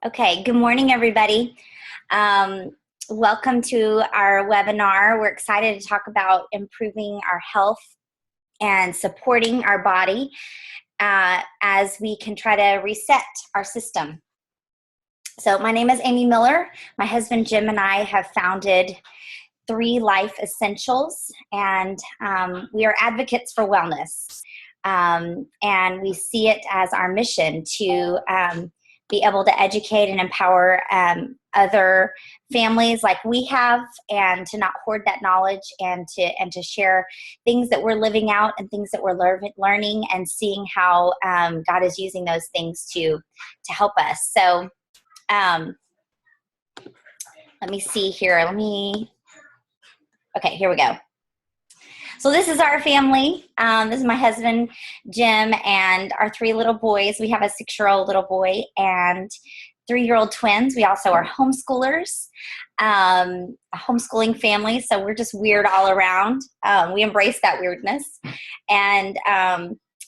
Okay, good morning, everybody. Welcome to our webinar. We're excited to talk about improving our health and supporting our body as we can try to reset our system. So my name is Amy Miller. My husband Jim and I have founded 3LifeEssentials, and we are advocates for wellness. And we see it as our mission to be able to educate and empower other families like we have, and to not hoard that knowledge, and to share things that we're living out and things that we're learning and seeing how God is using those things to help us. So let me see here. Okay, here we go. So this is our family. This is my husband, Jim, and our 3 little boys. We have a 6-year-old little boy and 3-year-old twins. We also are homeschoolers, a homeschooling family. So we're just weird all around. We embrace that weirdness. And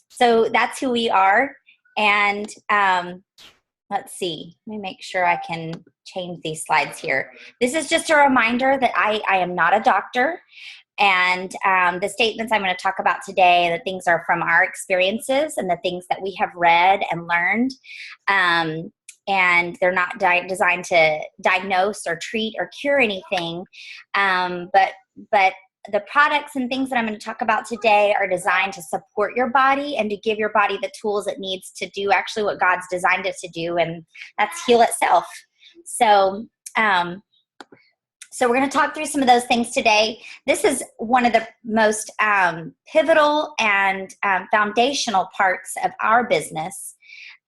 so that's who we are. And let's see. Let me make sure I can change these slides here. This is just a reminder that I am not a doctor. And the statements I'm going to talk about today, the things are from our experiences and the things that we have read and learned. And they're not designed to diagnose or treat or cure anything. But the products and things that I'm going to talk about today are designed to support your body and to give your body the tools it needs to do actually what God's designed it to do, and that's heal itself. So we're going to talk through some of those things today. This is one of the most pivotal and foundational parts of our business,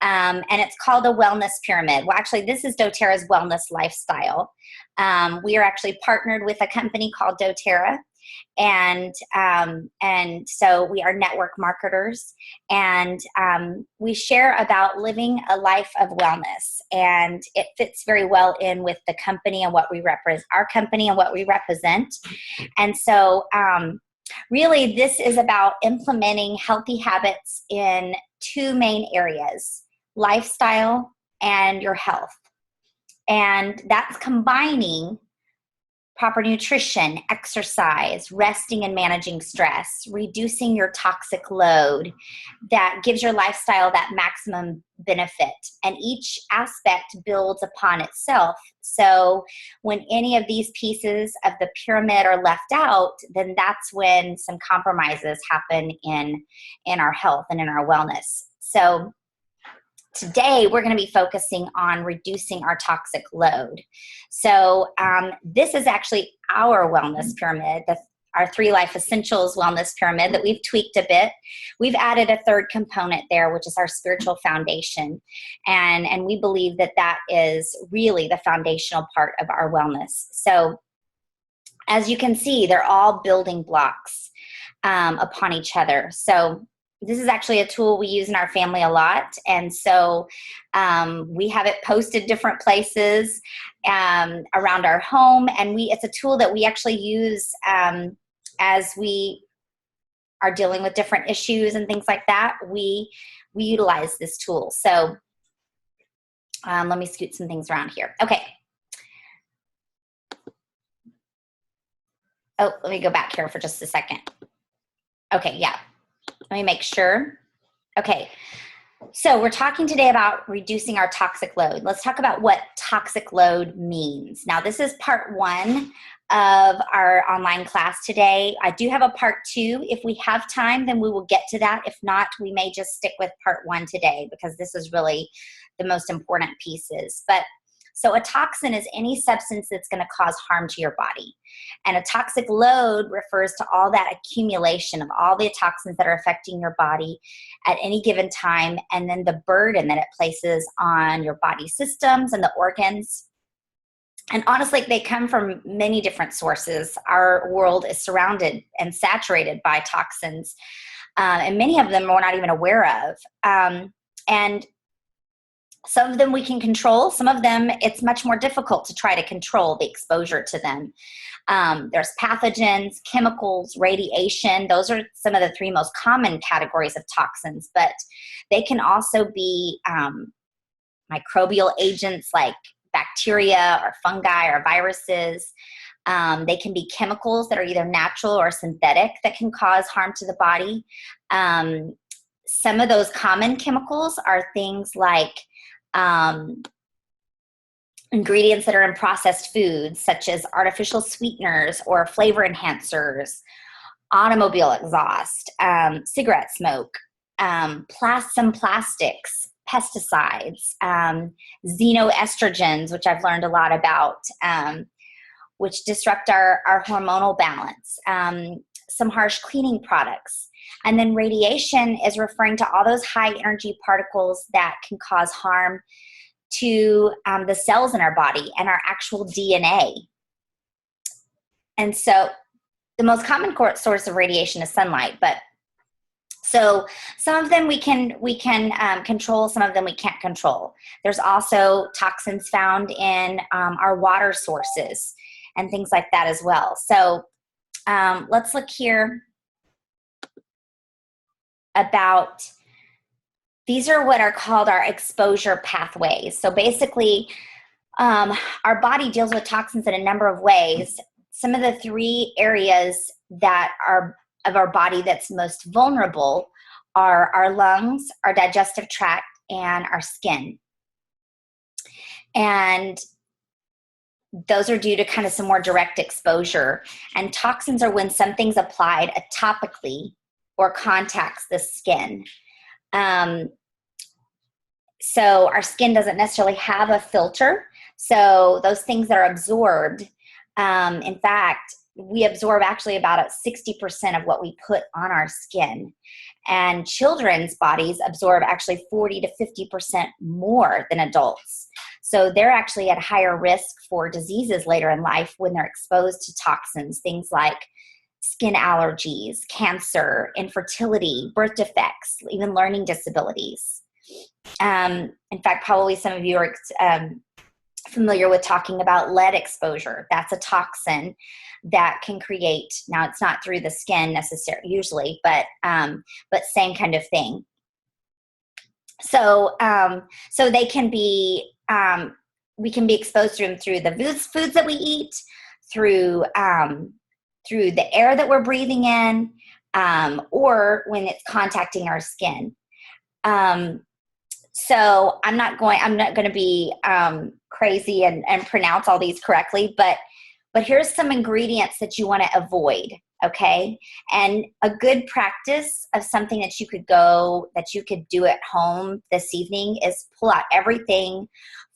and it's called a wellness pyramid. Well, actually, this is doTERRA's wellness lifestyle. We are actually partnered with a company called doTERRA, and so we are network marketers, and we share about living a life of wellness, and it fits very well in with the company and what we represent, our company and what we represent. And so really this is about implementing healthy habits in 2 main areas: lifestyle and your health. And that's combining proper nutrition, exercise, resting and managing stress, reducing your toxic load that gives your lifestyle that maximum benefit. And each aspect builds upon itself. So when any of these pieces of the pyramid are left out, then that's when some compromises happen in our health and in our wellness. So today, we're going to be focusing on reducing our toxic load. So this is actually our wellness pyramid, our 3LifeEssentials wellness pyramid that we've tweaked a bit. We've added a 3rd component there, which is our spiritual foundation. And we believe that that is really the foundational part of our wellness. So as you can see, they're all building blocks upon each other. So this is actually a tool we use in our family a lot. And so we have it posted different places around our home. And it's a tool that we actually use as we are dealing with different issues and things like that. We utilize this tool. So let me scoot some things around here. Okay. Oh, let me go back here for just a second. Okay, yeah. Let me make sure. Okay, so we're talking today about reducing our toxic load. Let's talk about what toxic load means. Now, this is part 1 of our online class today. I do have a part 2. If we have time, then we will get to that. If not, we may just stick with part 1 today, because this is really the most important pieces. So a toxin is any substance that's going to cause harm to your body. And a toxic load refers to all that accumulation of all the toxins that are affecting your body at any given time, and then the burden that it places on your body systems and the organs. And honestly, they come from many different sources. Our world is surrounded and saturated by toxins, and many of them we're not even aware of. And some of them we can control. Some of them, it's much more difficult to try to control the exposure to them. There's pathogens, chemicals, radiation. Those are some of the 3 most common categories of toxins, but they can also be microbial agents like bacteria or fungi or viruses. They can be chemicals that are either natural or synthetic that can cause harm to the body. Some of those common chemicals are things like ingredients that are in processed foods, such as artificial sweeteners or flavor enhancers, automobile exhaust, cigarette smoke, some plastics, pesticides, xenoestrogens, which I've learned a lot about, which disrupt our hormonal balance, some harsh cleaning products. And then radiation is referring to all those high energy particles that can cause harm to the cells in our body and our actual DNA. And so the most common source of radiation is sunlight, but so some of them we can control, some of them we can't control. There's also toxins found in our water sources and things like that as well. So let's look here about, these are what are called our exposure pathways. So basically, our body deals with toxins in a number of ways. Some of the 3 areas that are of our body that's most vulnerable are our lungs, our digestive tract, and our skin. And those are due to kind of some more direct exposure. And toxins are when something's applied topically or contacts the skin. So our skin doesn't necessarily have a filter. So those things that are absorbed, in fact, we absorb actually about 60% of what we put on our skin. And children's bodies absorb actually 40 to 50% more than adults. So they're actually at higher risk for diseases later in life when they're exposed to toxins, things like skin allergies, cancer, infertility, birth defects, even learning disabilities. In fact, probably some of you are familiar with talking about lead exposure. That's a toxin that can create, now it's not through the skin necessarily usually, but same kind of thing. So so they can be, we can be exposed to them through the foods that we eat, through the air that we're breathing in, or when it's contacting our skin. So I'm not going to be crazy and pronounce all these correctly, but here's some ingredients that you want to avoid, okay? And a good practice of something that you could do at home this evening is pull out everything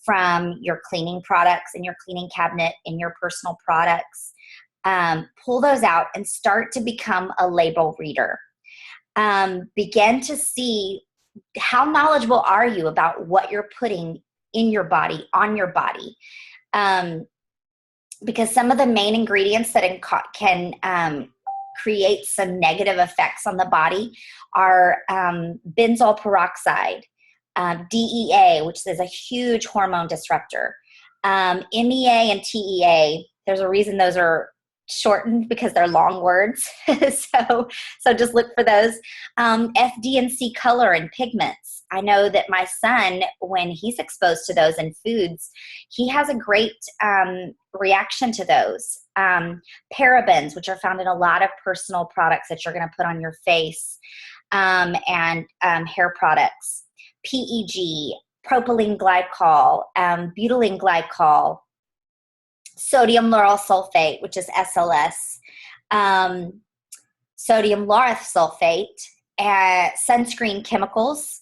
from your cleaning products and your cleaning cabinet and your personal products. Pull those out and start to become a label reader. Begin to see how knowledgeable are you about what you're putting in your body, on your body. Because some of the main ingredients that can create some negative effects on the body are benzoyl peroxide, DEA, which is a huge hormone disruptor, MEA and TEA. There's a reason those are shortened because they're long words. so just look for those. FD&C color and pigments. I know that my son, when he's exposed to those in foods, he has a great reaction to those. Parabens, which are found in a lot of personal products that you're going to put on your face, and hair products. PEG, propylene glycol, butylene glycol, sodium lauryl sulfate, which is SLS, sodium lauryl sulfate, sunscreen chemicals,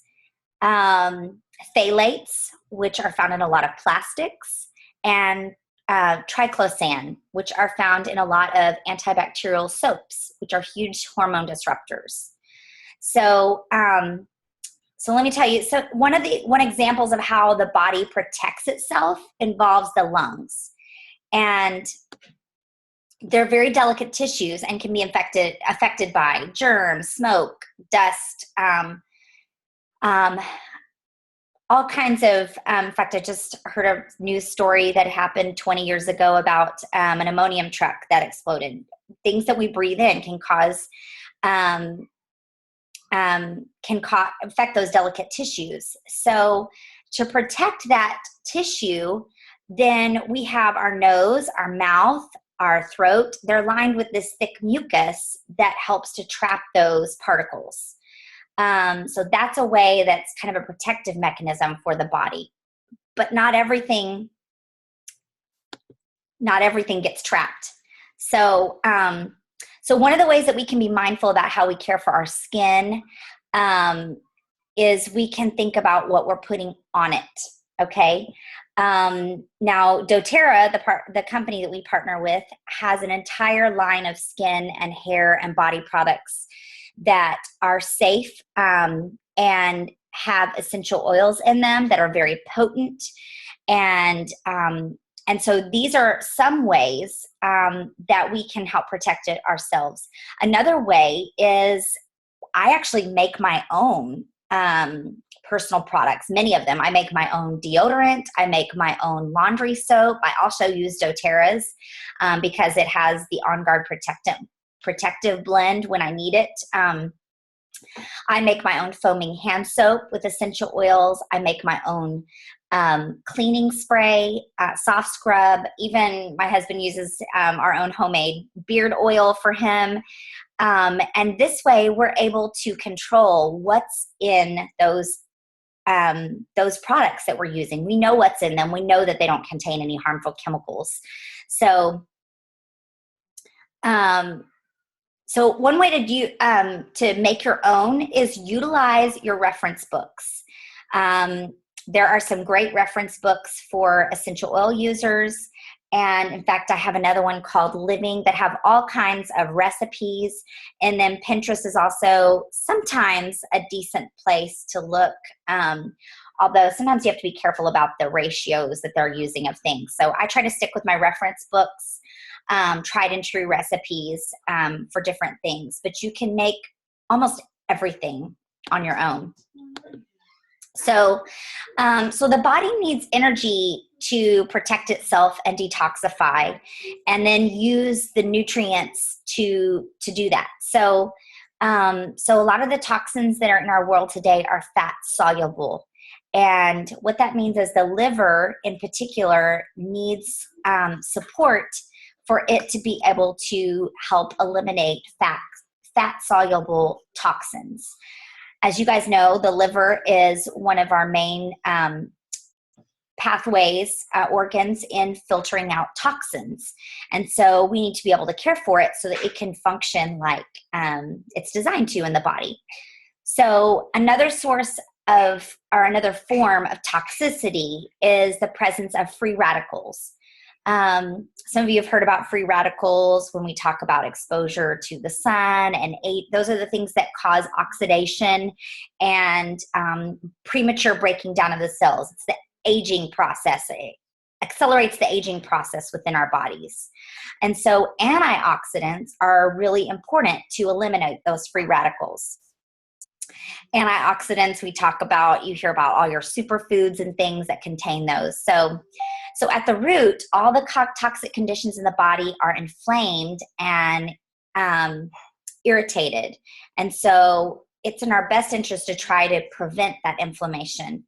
phthalates, which are found in a lot of plastics, and triclosan, which are found in a lot of antibacterial soaps, which are huge hormone disruptors. So let me tell you, so one examples of how the body protects itself involves the lungs. And they're very delicate tissues and can be affected by germs, smoke, dust, all kinds of, in fact, I just heard a news story that happened 20 years ago about an ammonium truck that exploded. Things that we breathe in can affect those delicate tissues. So to protect that tissue, then we have our nose, our mouth, our throat. They're lined with this thick mucus that helps to trap those particles. So that's a way that's kind of a protective mechanism for the body. But not everything gets trapped. So, so one of the ways that we can be mindful about how we care for our skin is we can think about what we're putting on it. Okay. Now doTERRA, the company that we partner with, has an entire line of skin and hair and body products that are safe and have essential oils in them that are very potent. And so these are some ways that we can help protect it ourselves. Another way is I actually make my own personal products, many of them. I make my own deodorant. I make my own laundry soap. I also use doTERRA's because it has the On Guard protective blend when I need it. I make my own foaming hand soap with essential oils. I make my own cleaning spray, soft scrub. Even my husband uses our own homemade beard oil for him. And this way we're able to control what's in those products that we're using. We know what's in them. We know that they don't contain any harmful chemicals. So, so one way to do to make your own is utilize your reference books. There are some great reference books for essential oil users. And in fact, I have another one called Living that have all kinds of recipes. And then Pinterest is also sometimes a decent place to look, although sometimes you have to be careful about the ratios that they're using of things. So I try to stick with my reference books, tried and true recipes for different things. But you can make almost everything on your own. So the body needs energy to protect itself and detoxify, and then use the nutrients to do that. So a lot of the toxins that are in our world today are fat soluble. And what that means is the liver in particular needs support for it to be able to help eliminate fat soluble toxins. As you guys know, the liver is one of our main pathways, organs in filtering out toxins. And so we need to be able to care for it so that it can function like it's designed to in the body. So another source of, or another form of toxicity is the presence of free radicals. Some of you have heard about free radicals when we talk about exposure to the sun and those are the things that cause oxidation and premature breaking down of the cells. It's the aging process. It accelerates the aging process within our bodies. And so antioxidants are really important to eliminate those free radicals. Antioxidants, we talk about, you hear about all your superfoods and things that contain those. So at the root, all the toxic conditions in the body are inflamed and irritated. And so it's in our best interest to try to prevent that inflammation.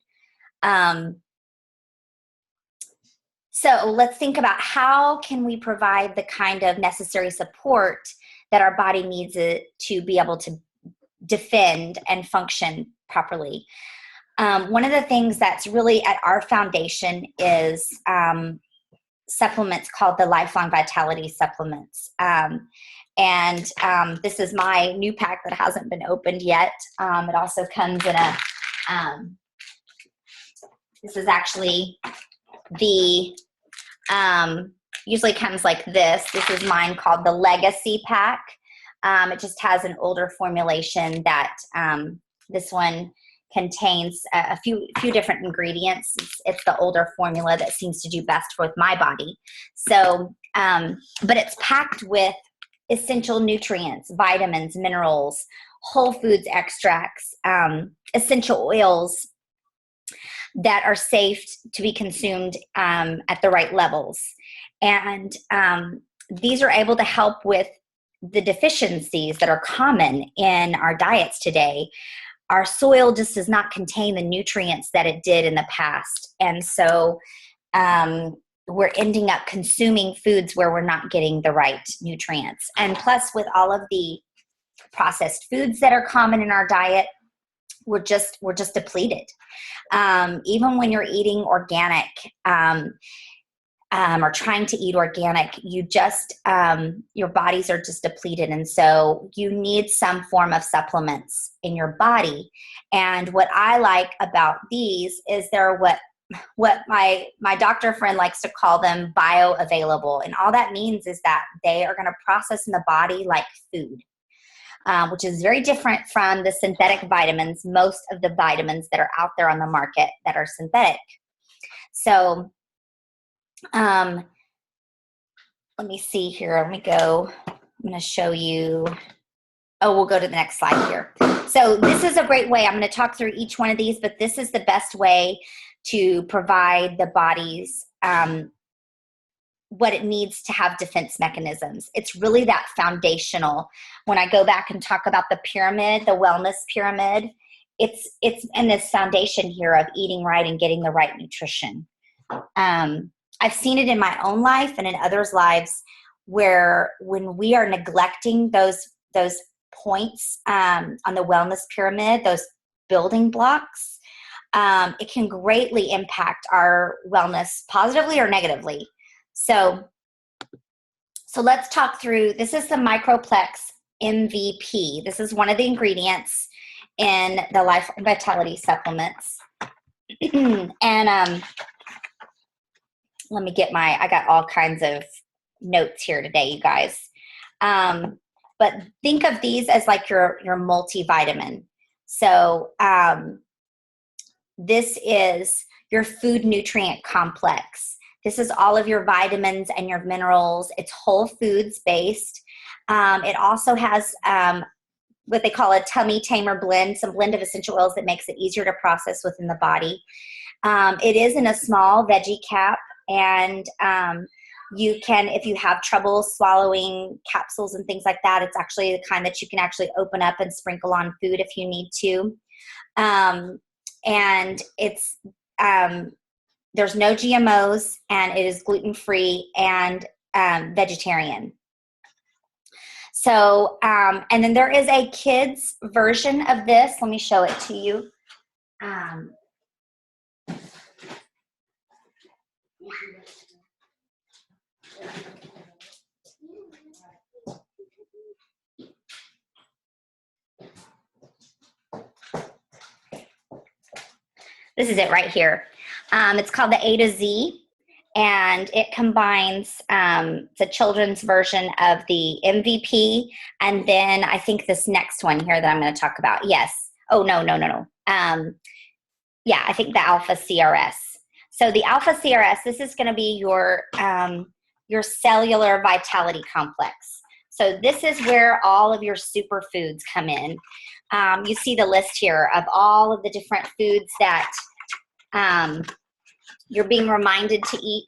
So let's think about how can we provide the kind of necessary support that our body needs to be able to defend and function properly. One of the things that's really at our foundation is supplements called the Lifelong Vitality supplements. This is my new pack that hasn't been opened yet. It also comes in a, this is actually the, usually comes like this. This is mine called the Legacy Pack. It just has an older formulation that this one contains a few different ingredients. It's the older formula that seems to do best with my body. So, but it's packed with essential nutrients, vitamins, minerals, whole foods extracts, essential oils that are safe to be consumed at the right levels. And these are able to help with the deficiencies that are common in our diets today. our soil just does not contain the nutrients that it did in the past. And so we're ending up consuming foods where we're not getting the right nutrients. And plus, with all of the processed foods that are common in our diet, we're just depleted. Even when you're eating organic, or trying to eat organic, you just, your bodies are just depleted. And so you need some form of supplements in your body. And what I like about these is they're what my doctor friend likes to call them bioavailable. And all that means is that they are going to process in the body like food, which is very different from the synthetic vitamins, most of the vitamins that are out there on the market that are synthetic. So, let me see here. Let me go. I'm going to show you. Oh, we'll go to the next slide here. So this is a great way. I'm going to talk through each one of these, but this is the best way to provide the body's what it needs to have defense mechanisms. It's really that foundational. When I go back and talk about the pyramid, the wellness pyramid, it's in this foundation here of eating right and getting the right nutrition. I've seen it in my own life and in others' lives where when we are neglecting those points on the wellness pyramid, those building blocks, it can greatly impact our wellness positively or negatively. So let's talk through, this is the Microplex MVP. This is one of the ingredients in the Life and Vitality supplements. And let me get I got all kinds of notes here today, you guys. But think of these as like your multivitamin. So this is your food nutrient complex. This is all of your vitamins and your minerals. It's whole foods based. It also has what they call a tummy tamer blend, some blend of essential oils that makes it easier to process within the body. It is in a small veggie cap, and you can, if you have trouble swallowing capsules and things like that, it's actually the kind that you can actually open up and sprinkle on food if you need to. And it's there's no GMOs, and it is gluten-free and vegetarian. So, and then there is a kids version of this. Let me show it to you. This is it right here. It's called the A to Z, and it combines the children's version of the MVP, and then I think this next one here that I'm going to talk about. Yes. Oh, no. Yeah, I think the Alpha CRS. So the Alpha CRS, this is going to be your cellular vitality complex. So this is where all of your superfoods come in. You see the list here of all of the different foods that you're being reminded to eat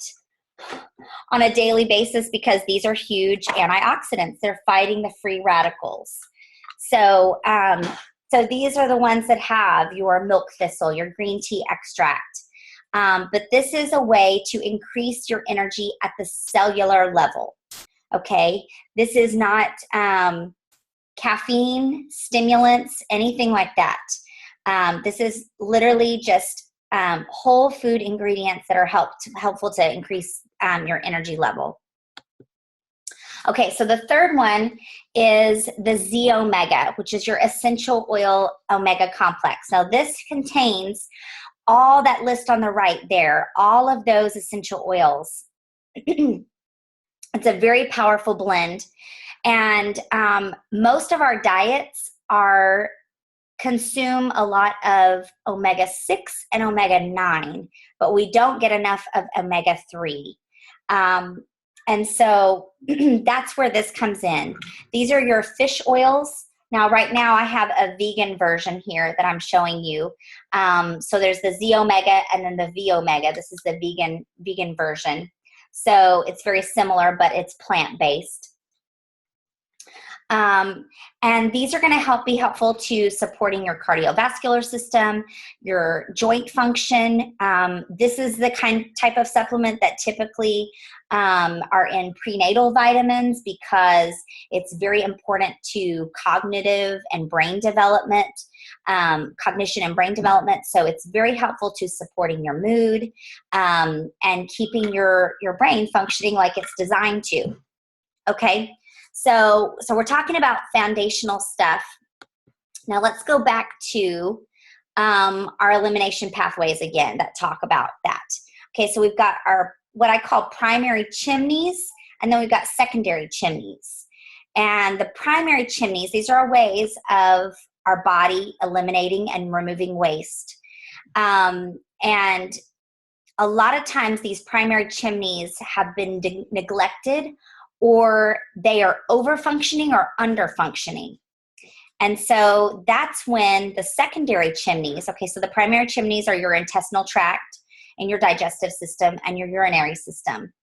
on a daily basis, because these are huge antioxidants. They're fighting the free radicals. So, so these are the ones that have your milk thistle, your green tea extract. But this is a way to increase your energy at the cellular level. Okay, this is not caffeine, stimulants, anything like that. This is literally just whole food ingredients that are helpful to increase your energy level. Okay, so the third one is the Z Omega, which is your essential oil omega complex. Now this contains all that list on the right there, all of those essential oils. It's a very powerful blend. And most of our diets consume a lot of omega-6 and omega-9, but we don't get enough of omega-3. And so that's where this comes in. These are your fish oils. Now, right now I have a vegan version here that I'm showing you. So there's the Z Omega and then the V Omega. This is the vegan version. So it's very similar, but it's plant-based. And these are going to be helpful to supporting your cardiovascular system, your joint function. This is the type of supplement that typically are in prenatal vitamins because it's very important to cognitive and brain development, cognition and brain development. So it's very helpful to supporting your mood and keeping your brain functioning like it's designed to. Okay. So we're talking about foundational stuff. Now let's go back to our elimination pathways again that talk about that. Okay, so we've got our, what I call primary chimneys, and then we've got secondary chimneys. And the primary chimneys, these are ways of our body eliminating and removing waste. And a lot of times these primary chimneys have been neglected, or they are over-functioning or under-functioning. And so that's when the secondary chimneys, okay, so the primary chimneys are your intestinal tract and your digestive system and your urinary system.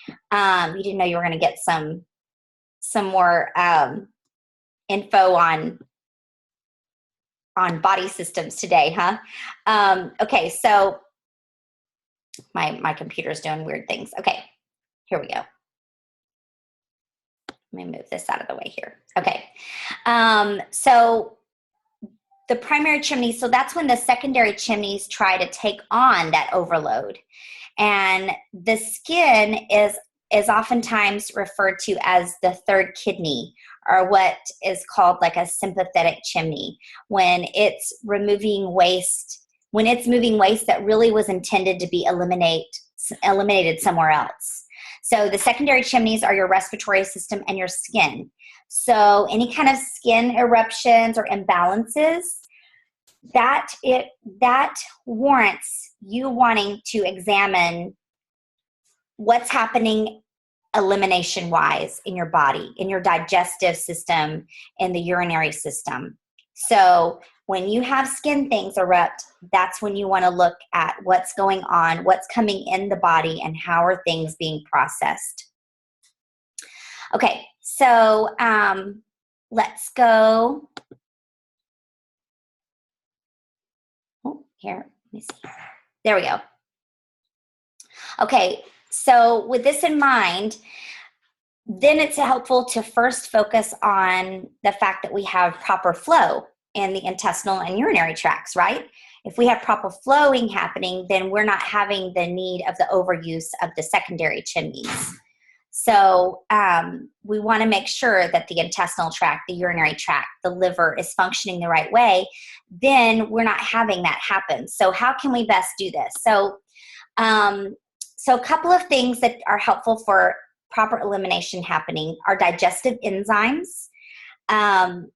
You didn't know you were going to get some more info on body systems today, huh? Okay, so my computer's doing weird things. Okay, here we go. Let me move this out of the way here. Okay. So the primary chimneys, so that's when the secondary chimneys try to take on that overload. And the skin is oftentimes referred to as the third kidney, or what is called like a sympathetic chimney, when it's removing waste, when it's moving waste that really was intended to be eliminated somewhere else. So the secondary chimneys are your respiratory system and your skin. So any kind of skin eruptions or imbalances, that warrants you wanting to examine what's happening elimination-wise in your body, in your digestive system, in the urinary system. So when you have skin things erupt, that's when you want to look at what's going on, what's coming in the body, and how are things being processed. Okay, so let's go. Oh, here, let me see. There we go. Okay, so with this in mind, then it's helpful to first focus on the fact that we have proper flow in the intestinal and urinary tracts, right? If we have proper flowing happening, then we're not having the need of the overuse of the secondary chimneys. So we want to make sure that the intestinal tract, the urinary tract, the liver is functioning the right way. Then we're not having that happen. So how can we best do this? So a couple of things that are helpful for proper elimination happening are digestive enzymes, and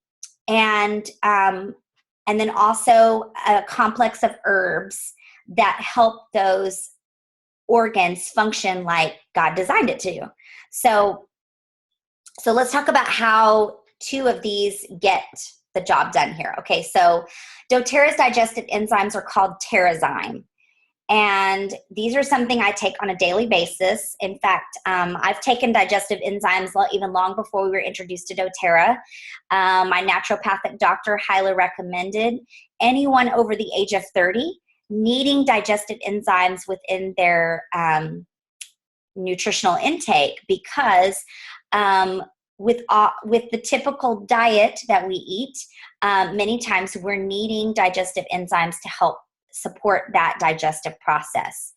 then also a complex of herbs that help those organs function like God designed it to. So let's talk about how two of these get the job done here. Okay, so doTERRA's digestive enzymes are called TerraZyme. And these are something I take on a daily basis. In fact, I've taken digestive enzymes even long before we were introduced to doTERRA. My naturopathic doctor highly recommended anyone over the age of 30 needing digestive enzymes within their nutritional intake, because with the typical diet that we eat, many times we're needing digestive enzymes to help support that digestive process.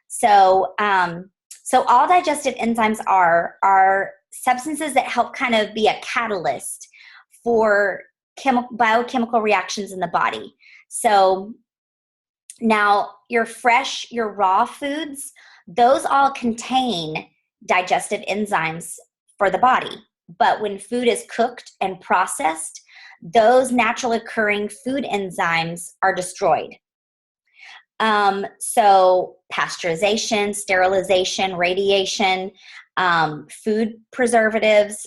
So all digestive enzymes are substances that help kind of be a catalyst for biochemical reactions in the body. So now your raw foods, those all contain digestive enzymes for the body. But when food is cooked and processed, those naturally occurring food enzymes are destroyed. So pasteurization, sterilization, radiation, food preservatives,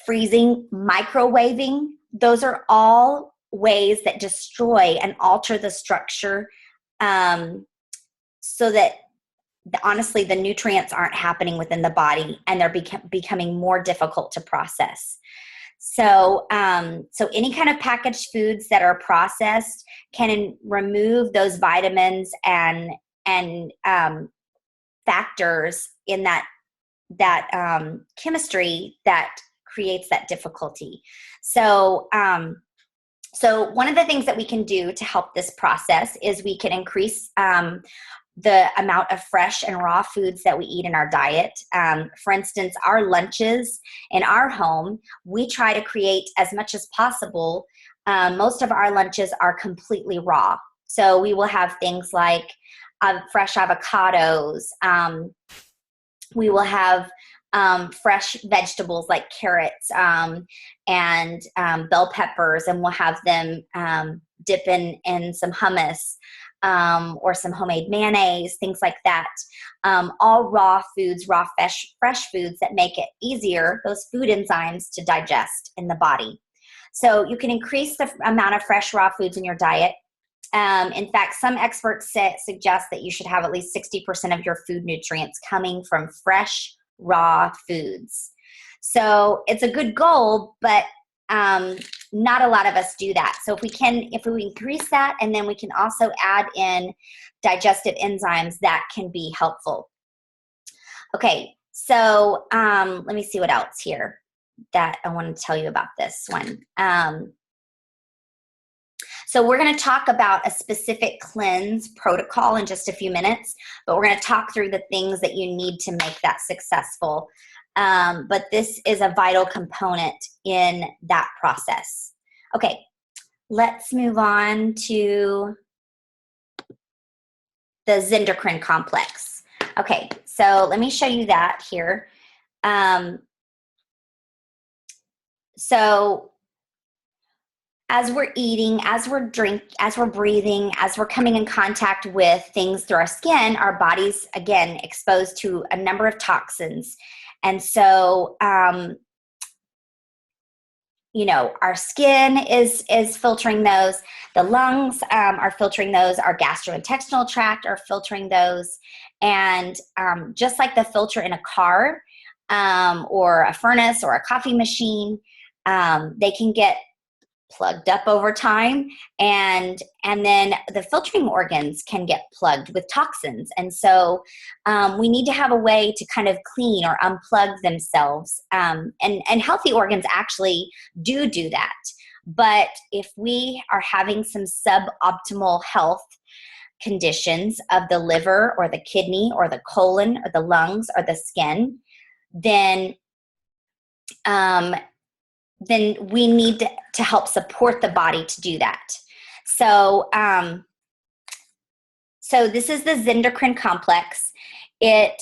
freezing, microwaving, those are all ways that destroy and alter the structure, so that honestly, the nutrients aren't happening within the body, and they're becoming more difficult to process. So, so any kind of packaged foods that are processed can remove those vitamins and factors in that chemistry that creates that difficulty. So, so one of the things that we can do to help this process is we can increase the amount of fresh and raw foods that we eat in our diet. For instance, our lunches in our home, we try to create as much as possible. Most of our lunches are completely raw. So we will have things like fresh avocados. We will have fresh vegetables like carrots and bell peppers, and we'll have them dip in some hummus or some homemade mayonnaise, things like that. All raw foods, raw fresh foods that make it easier, those food enzymes, to digest in the body. So you can increase the amount of fresh raw foods in your diet. In fact, some experts suggest that you should have at least 60% of your food nutrients coming from fresh, raw foods. So it's a good goal, but not a lot of us do that. So if we increase that, and then we can also add in digestive enzymes, that can be helpful. Okay, so let me see what else here that I want to tell you about this one. So we're going to talk about a specific cleanse protocol in just a few minutes, but we're going to talk through the things that you need to make that successful. But this is a vital component in that process. Okay, let's move on to the Zendocrine Complex. Okay, so let me show you that here. So as we're eating, as we're drinking, as we're breathing, as we're coming in contact with things through our skin, our body's, again, exposed to a number of toxins. And so, you know, our skin is filtering those. The lungs are filtering those. Our gastrointestinal tract are filtering those. And just like the filter in a car or a furnace or a coffee machine, they can get plugged up over time, and then the filtering organs can get plugged with toxins. And so we need to have a way to kind of clean or unplug themselves. And healthy organs actually do that. But if we are having some suboptimal health conditions of the liver or the kidney or the colon or the lungs or the skin, then we need to help support the body to do that. So, so this is the Zendocrine Complex. It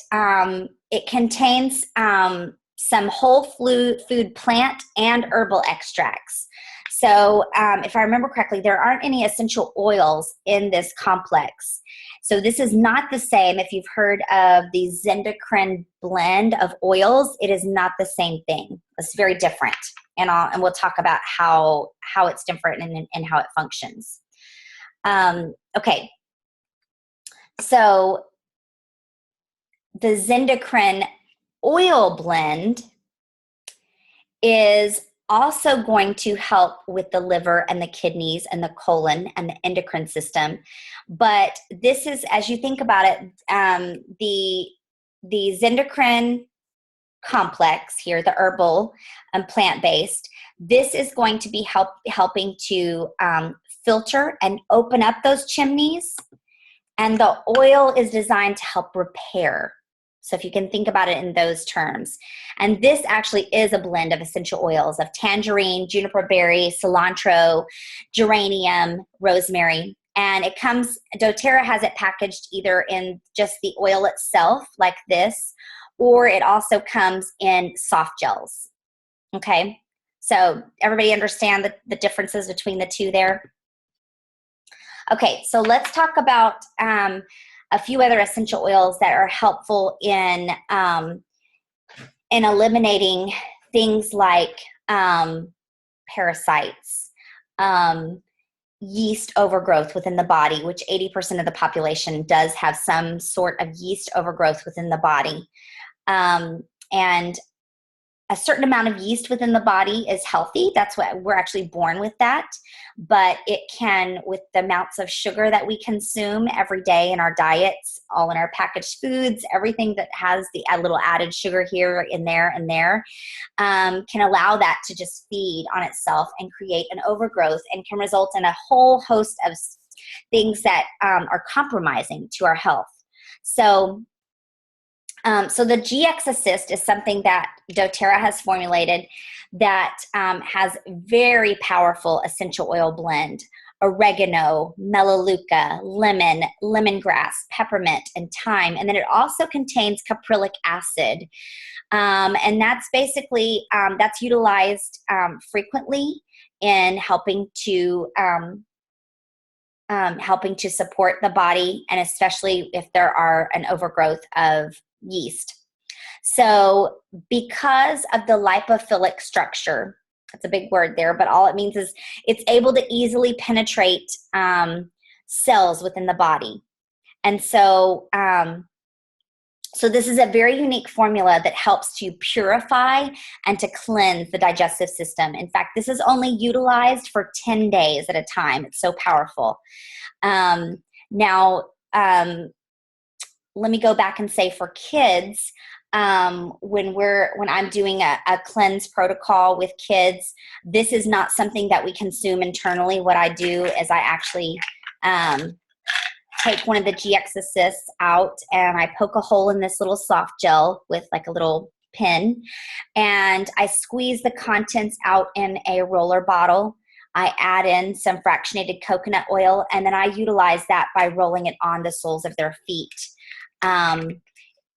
contains some whole food plant and herbal extracts. So if I remember correctly, there aren't any essential oils in this complex. So this is not the same. If you've heard of the Zendocrine blend of oils, it is not the same thing. It's very different. And we'll talk about how it's different and how it functions. Okay. So the Zendocrine oil blend is also going to help with the liver and the kidneys and the colon and the endocrine system. But this is, as you think about it, the Zendocrine complex here, the herbal and plant-based, this is going to be helping to filter and open up those chimneys. And the oil is designed to help repair. So if you can think about it in those terms. And this actually is a blend of essential oils of tangerine, juniper berry, cilantro, geranium, rosemary. And it comes, doTERRA has it packaged either in just the oil itself, like this, or it also comes in soft gels. Okay, so everybody understand the differences between the two there? Okay, so let's talk about a few other essential oils that are helpful in eliminating things like parasites, yeast overgrowth within the body, which 80% of the population does have some sort of yeast overgrowth within the body. And a certain amount of yeast within the body is healthy. That's what we're actually born with that. But it can, with the amounts of sugar that we consume every day in our diets, all in our packaged foods, everything that has the little added sugar here and there, can allow that to just feed on itself and create an overgrowth, and can result in a whole host of things that are compromising to our health. So the GX Assist is something that doTERRA has formulated that has very powerful essential oil blend: oregano, melaleuca, lemon, lemongrass, peppermint, and thyme. And then it also contains caprylic acid. And that's basically, that's utilized frequently in helping to support the body, and especially if there are an overgrowth of yeast. So because of the lipophilic structure, that's a big word there, but all it means is it's able to easily penetrate cells within the body. And so this is a very unique formula that helps to purify and to cleanse the digestive system. In fact, this is only utilized for 10 days at a time. It's so powerful. Let me go back and say, for kids, when I'm doing a cleanse protocol with kids, this is not something that we consume internally. What I do is I actually take one of the GX Assists out, and I poke a hole in this little soft gel with like a little pin, and I squeeze the contents out in a roller bottle. I add in some fractionated coconut oil, and then I utilize that by rolling it on the soles of their feet.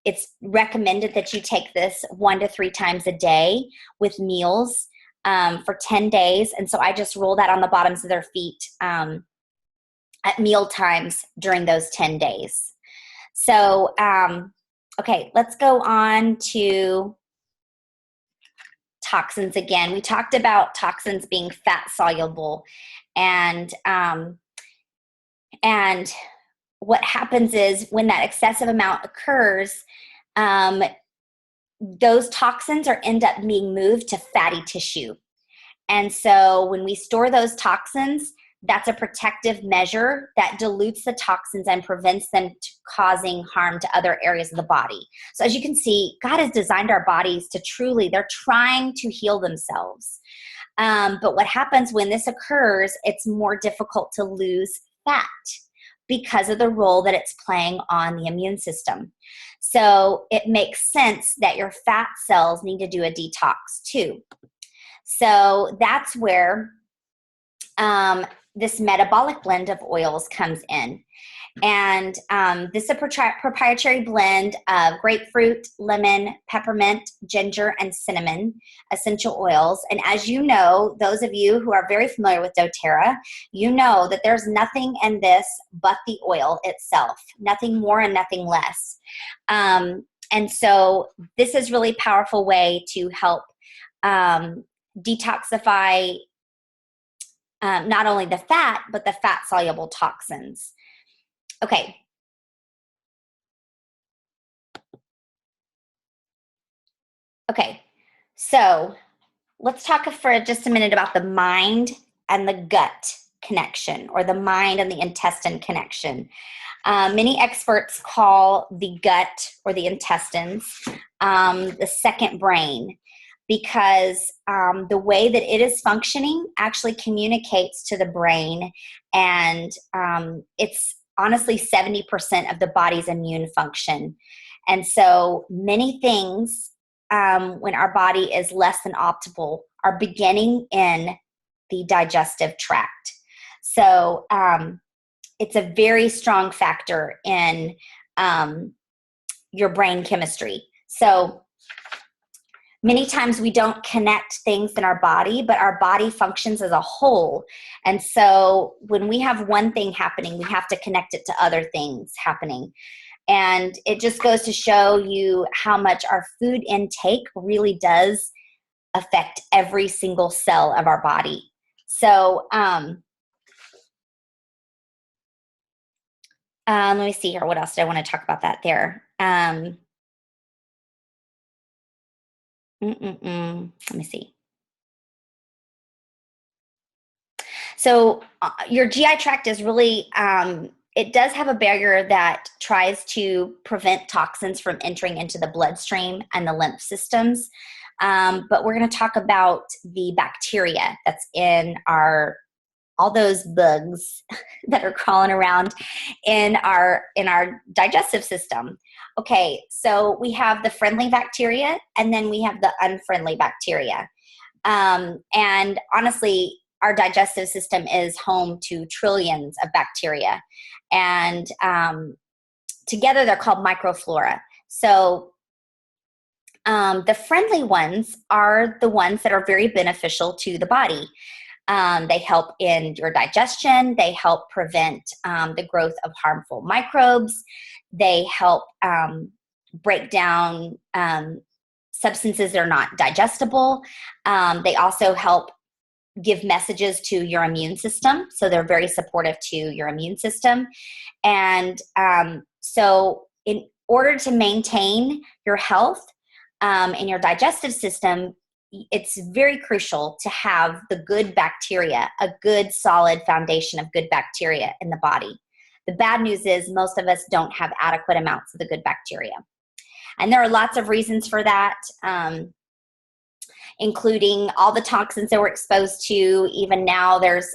It's recommended that you take this 1 to 3 times a day with meals for 10 days. And so I just roll that on the bottoms of their feet at meal times during those 10 days. So, okay, let's go on to toxins again. We talked about toxins being fat soluble, and what happens is when that excessive amount occurs, those toxins end up being moved to fatty tissue. And so when we store those toxins, that's a protective measure that dilutes the toxins and prevents them causing harm to other areas of the body. So as you can see, God has designed our bodies to they're trying to heal themselves. But what happens when this occurs, it's more difficult to lose fat because of the role that it's playing on the immune system. So it makes sense that your fat cells need to do a detox too. So that's where this metabolic blend of oils comes in. And this is a proprietary blend of grapefruit, lemon, peppermint, ginger, and cinnamon essential oils. And as you know, those of you who are very familiar with doTERRA, you know that there's nothing in this but the oil itself, nothing more and nothing less. And so this is really powerful way to help detoxify not only the fat, but the fat-soluble toxins. Okay. Okay, so let's talk for just a minute about the mind and the gut connection, or the mind and the intestine connection. Many experts call the gut or the intestines the second brain, because the way that it is functioning actually communicates to the brain, and it's honestly 70% of the body's immune function. And so many things, when our body is less than optimal, are beginning in the digestive tract. So it's a very strong factor in your brain chemistry. So many times we don't connect things in our body, but our body functions as a whole. And so when we have one thing happening, we have to connect it to other things happening. And it just goes to show you how much our food intake really does affect every single cell of our body. So Let me see here. What else did I want to talk about that there? Let me see. So your GI tract is really, it does have a barrier that tries to prevent toxins from entering into the bloodstream and the lymph systems. But we're going to talk about the bacteria that's in all those bugs that are crawling around in our digestive system. Okay, so we have the friendly bacteria, and then we have the unfriendly bacteria. And honestly, our digestive system is home to trillions of bacteria, and together they're called microflora. So the friendly ones are the ones that are very beneficial to the body. They help in your digestion. They help prevent the growth of harmful microbes. They help break down substances that are not digestible. They also help give messages to your immune system. So they're very supportive to your immune system. And so in order to maintain your health in your digestive system, it's very crucial to have the good bacteria, a good solid foundation of good bacteria in the body. The bad news is most of us don't have adequate amounts of the good bacteria. And there are lots of reasons for that, including all the toxins that we're exposed to. Even now, there's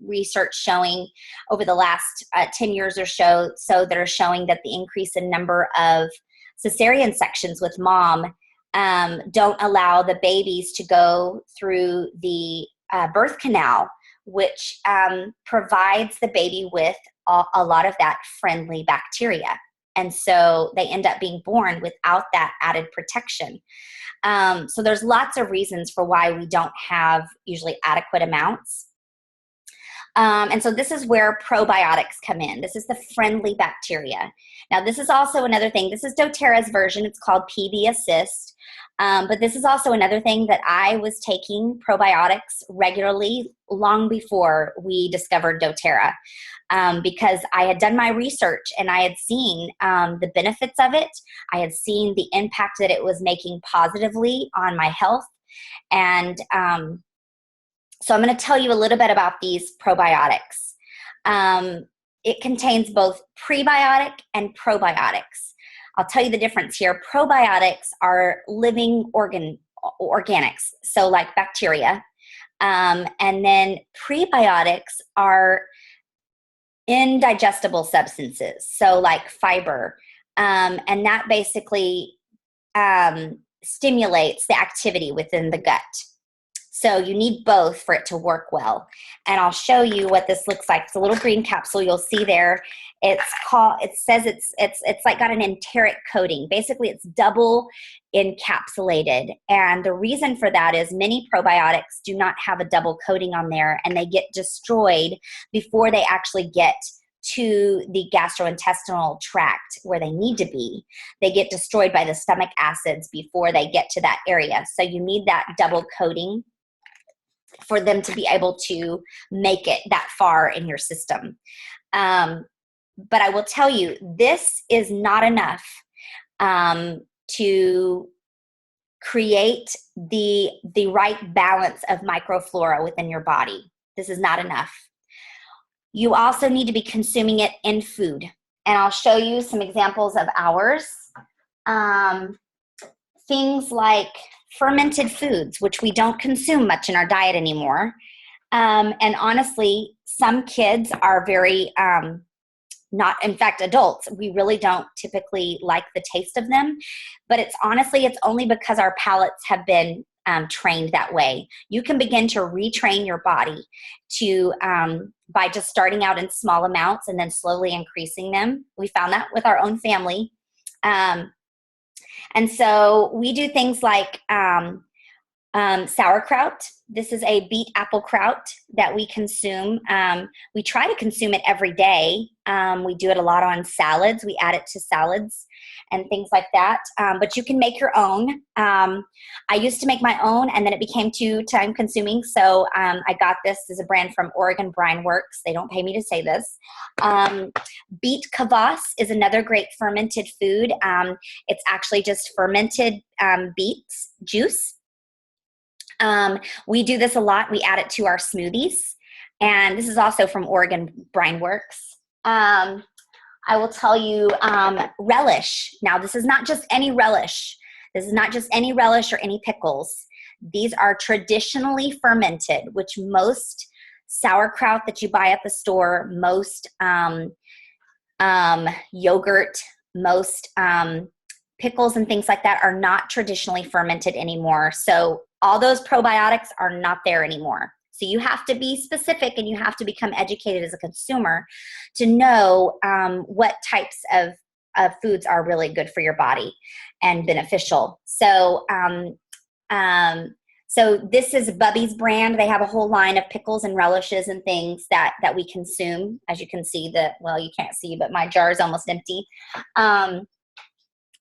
research showing over the last 10 years or so that are showing that the increase in number of cesarean sections with mom don't allow the babies to go through the birth canal, which provides the baby with a lot of that friendly bacteria. And so they end up being born without that added protection. So there's lots of reasons for why we don't have usually adequate amounts. And so this is where probiotics come in. This is the friendly bacteria. Now, this is also another thing. This is doTERRA's version. It's called PB Assist. But this is also another thing that I was taking probiotics regularly long before we discovered doTERRA, because I had done my research and I had seen the benefits of it. I had seen the impact that it was making positively on my health. And so I'm going to tell you a little bit about these probiotics. It contains both prebiotic and probiotics. I'll tell you the difference here. Probiotics are living organics, so like bacteria. And then prebiotics are indigestible substances, so like fiber. And that basically stimulates the activity within the gut. So you need both for it to work well. And I'll show you what this looks like. It's a little green capsule you'll see there. It says it's like got an enteric coating. Basically, it's double encapsulated. And the reason for that is many probiotics do not have a double coating on there, and they get destroyed before they actually get to the gastrointestinal tract where they need to be. They get destroyed by the stomach acids before they get to that area. So you need that double coating for them to be able to make it that far in your system. But I will tell you, this is not enough to create the right balance of microflora within your body. This is not enough. You also need to be consuming it in food. And I'll show you some examples of ours. Things like fermented foods, which we don't consume much in our diet anymore. And honestly, some kids are very, not, in fact, adults, we really don't typically like the taste of them. But it's only because our palates have been trained that way. You can begin to retrain your body to by just starting out in small amounts and then slowly increasing them. We found that with our own family. And so we do things like Sauerkraut. This is a beet apple kraut that we consume. We try to consume it every day. We do it a lot on salads. We add it to salads and things like that. But you can make your own. I used to make my own, and then it became too time consuming. So I got this as a brand from Oregon Brine Works. They don't pay me to say this. Beet kvass is another great fermented food. It's actually just fermented beet juice. We do this a lot. We add it to our smoothies. And this is also from Oregon Brine Works. I will tell you relish. Now, this is not just any relish. This is not just any relish or any pickles. These are traditionally fermented, which most sauerkraut that you buy at the store, most yogurt, most pickles and things like that are not traditionally fermented anymore. So all those probiotics are not there anymore. So you have to be specific, and you have to become educated as a consumer to know what types of foods are really good for your body and beneficial. So so this is Bubby's brand. They have a whole line of pickles and relishes and things that we consume. As you can see, well, you can't see, but my jar is almost empty.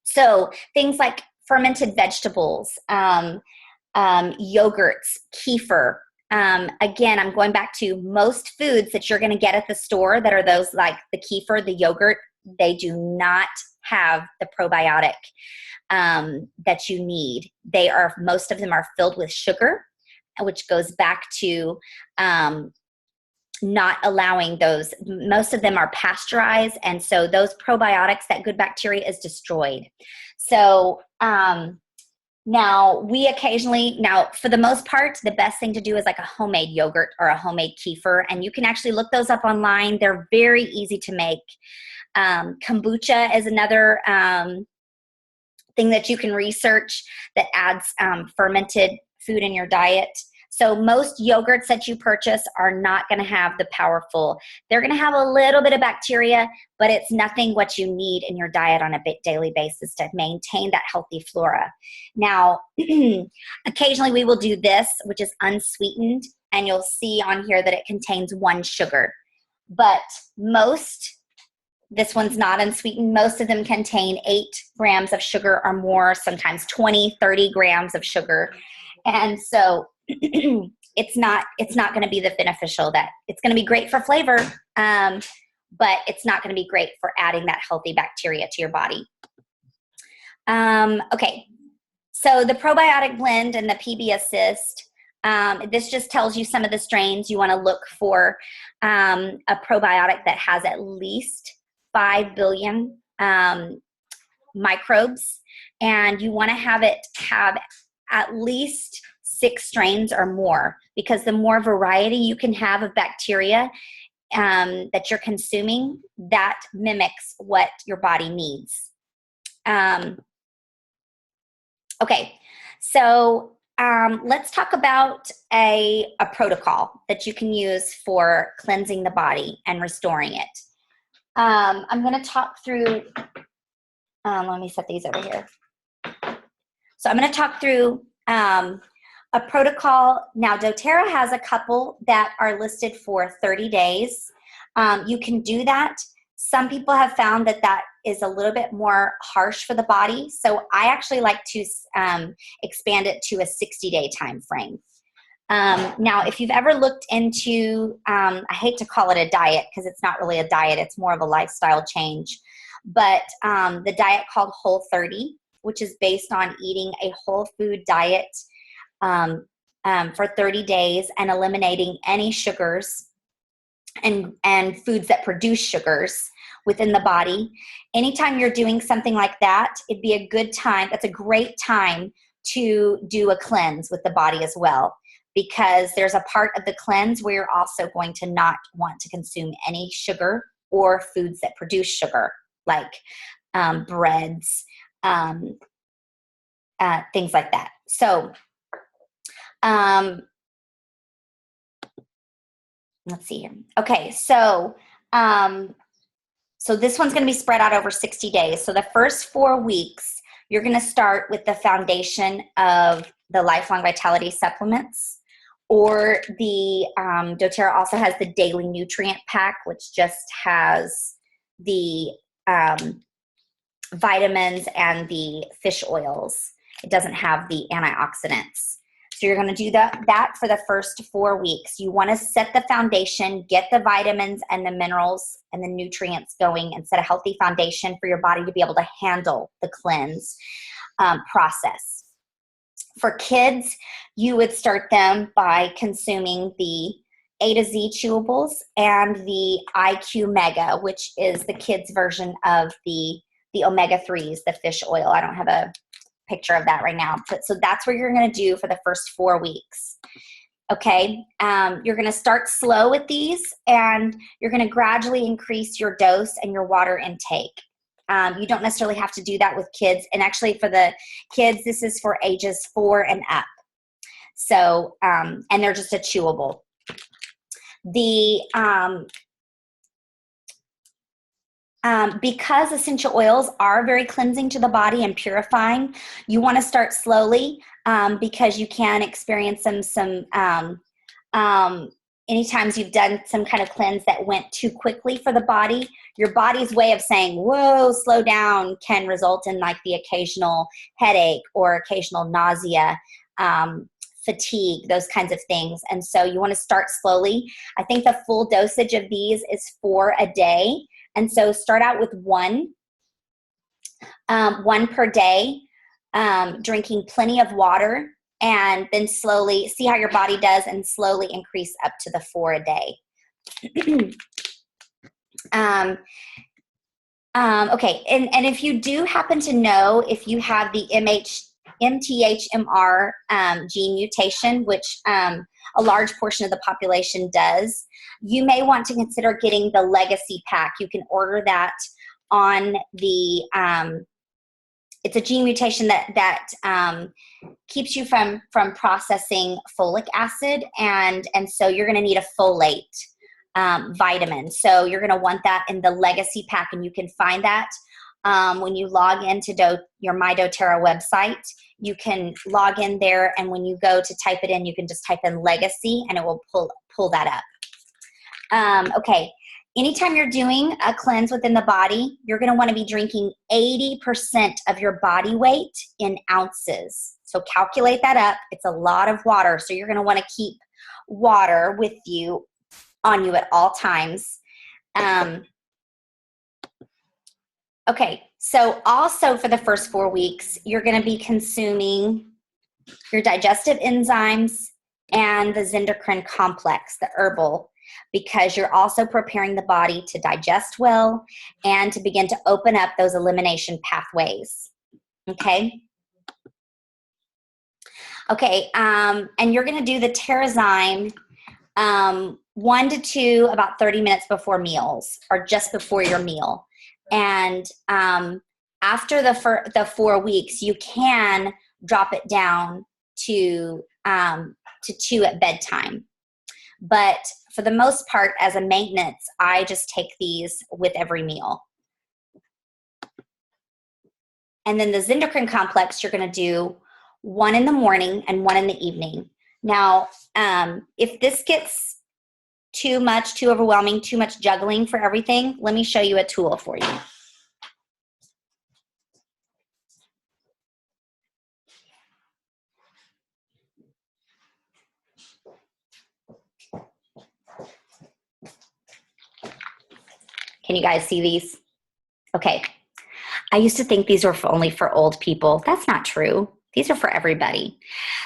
So things like fermented vegetables, yogurts, kefir. Again, I'm going back to most foods that you're going to get at the store that are those like the kefir, the yogurt, they do not have the probiotic that you need. Most of them are filled with sugar, which goes back to not allowing those. Most of them are pasteurized, and so those probiotics, that good bacteria is destroyed. So now for the most part, the best thing to do is like a homemade yogurt or a homemade kefir, and you can actually look those up online. They're very easy to make. Kombucha is another thing that you can research that adds fermented food in your diet. So most yogurts that you purchase are not going to have the powerful. They're going to have a little bit of bacteria, but it's nothing what you need in your diet on a daily basis to maintain that healthy flora. Now, occasionally we will do this, which is unsweetened, and you'll see on here that it contains 1 sugar. But this one's not unsweetened. Most of them contain 8 grams of sugar or more, sometimes 20, 30 grams of sugar. And so it's not going to be the beneficial that it's going to be great for flavor, but it's not going to be great for adding that healthy bacteria to your body. Okay, so the probiotic blend and the PB Assist, this just tells you some of the strains. You want to look for a probiotic that has at least 5 billion microbes, and you want to have it have at least 6 strains or more, because the more variety you can have of bacteria that you're consuming, that mimics what your body needs. Okay, so let's talk about a protocol that you can use for cleansing the body and restoring it. I'm going to talk through, let me set these over here. So I'm going to talk through a protocol. Now, doTERRA has a couple that are listed for 30 days. You can do that. Some people have found that that is a little bit more harsh for the body. So I actually like to expand it to a 60-day time frame. Now, if you've ever looked into, I hate to call it a diet because it's not really a diet, it's more of a lifestyle change, but the diet called Whole30, which is based on eating a whole food diet for 30 days and eliminating any sugars and foods that produce sugars within the body. Anytime you're doing something like that, it'd be a good time. That's a great time to do a cleanse with the body as well, because there's a part of the cleanse where you're also going to not want to consume any sugar or foods that produce sugar, like breads, things like that. So let's see here. Okay, so so this one's going to be spread out over 60 days. So the first 4 weeks, you're going to start with the foundation of the Lifelong Vitality supplements, or the doTERRA also has the Daily Nutrient Pack, which just has the vitamins and the fish oils. It doesn't have the antioxidants. So you're going to do that for the first 4 weeks. You want to set the foundation, get the vitamins and the minerals and the nutrients going, and set a healthy foundation for your body to be able to handle the cleanse process. For kids, you would start them by consuming the A to Z chewables and the IQ Mega, which is the kids' version of the omega-3s, the fish oil. I don't have a picture of that right now. But so that's what you're going to do for the first 4 weeks. Okay. You're going to start slow with these, and you're going to gradually increase your dose and your water intake. You don't necessarily have to do that with kids. And actually for the kids, this is for ages 4 and up. So, and they're just a chewable. Because essential oils are very cleansing to the body and purifying, you want to start slowly because you can experience some anytime you've done some kind of cleanse that went too quickly for the body, your body's way of saying, whoa, slow down, can result in like the occasional headache or occasional nausea, fatigue, those kinds of things. And so you want to start slowly. I think the full dosage of these is 4 a day. And so start out with one per day, drinking plenty of water, and then slowly see how your body does and slowly increase up to the 4 a day. Okay, and if you do happen to know if you have the MTHMR gene mutation, which a large portion of the population does, you may want to consider getting the Legacy Pack. You can order that on the, it's a gene mutation that keeps you from processing folic acid, and so you're going to need a folate vitamin. So you're going to want that in the Legacy Pack, and you can find that when you log into your My doTERRA website. You can log in there, and when you go to type it in, you can just type in Legacy, and it will pull that up. Okay, anytime you're doing a cleanse within the body, you're going to want to be drinking 80% of your body weight in ounces. So calculate that up. It's a lot of water, so you're going to want to keep water with you, on you at all times. Okay, so also for the first 4 weeks, you're going to be consuming your digestive enzymes and the Zendocrine Complex, the herbal, because you're also preparing the body to digest well and to begin to open up those elimination pathways. Okay? Okay, and you're going to do the TerraZyme 1 to 2 about 30 minutes before meals, or just before your meal. And after the 4 weeks, you can drop it down to 2 at bedtime. But for the most part, as a maintenance, I just take these with every meal. And then the Zendocrine Complex, you're going to do 1 in the morning and 1 in the evening. Now, if this gets too much, too overwhelming, too much juggling for everything, let me show you a tool for you. Can you guys see these? Okay. I used to think these were only for old people. That's not true. These are for everybody.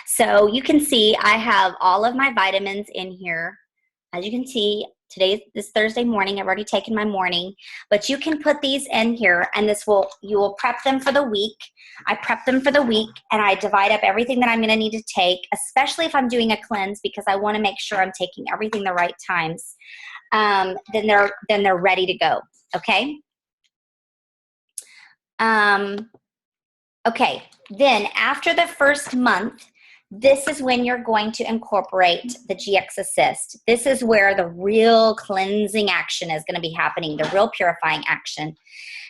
So you can see I have all of my vitamins in here. As you can see, this Thursday morning, I've already taken my morning, but you can put these in here, and you will prep them for the week. I prep them for the week, and I divide up everything that I'm going to need to take, especially if I'm doing a cleanse, because I want to make sure I'm taking everything the right times. Then they're ready to go. Okay. Okay. Then after the first month, this is when you're going to incorporate the GX Assist. This is where the real cleansing action is going to be happening, the real purifying action.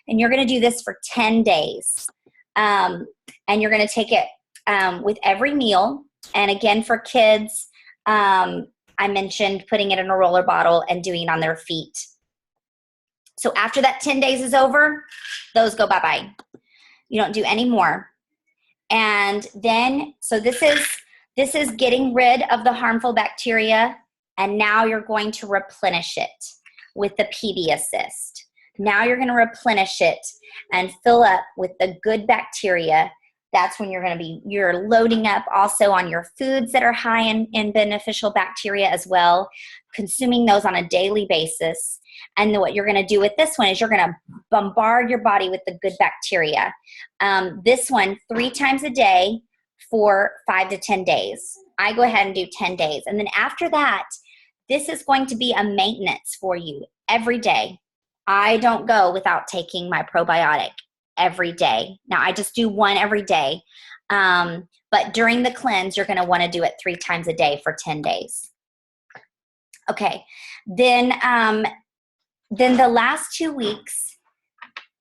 And you're going to do this for 10 days. And you're going to take it with every meal. And again, for kids, I mentioned putting it in a roller bottle and doing it on their feet. So after that 10 days is over, those go bye-bye. You don't do any more. And then, so this is getting rid of the harmful bacteria, and now you're going to replenish it with the PD Assist. Now you're going to replenish it and fill up with the good bacteria. That's when you're loading up also on your foods that are high in beneficial bacteria as well, consuming those on a daily basis. And then what you're going to do with this one is you're going to bombard your body with the good bacteria. This one 3 times a day for 5 to 10 days. I go ahead and do 10 days. And then after that, this is going to be a maintenance for you every day. I don't go without taking my probiotic every day. Now, I just do one every day. But during the cleanse, you're going to want to do it 3 times a day for 10 days. Okay. Then the last 2 weeks,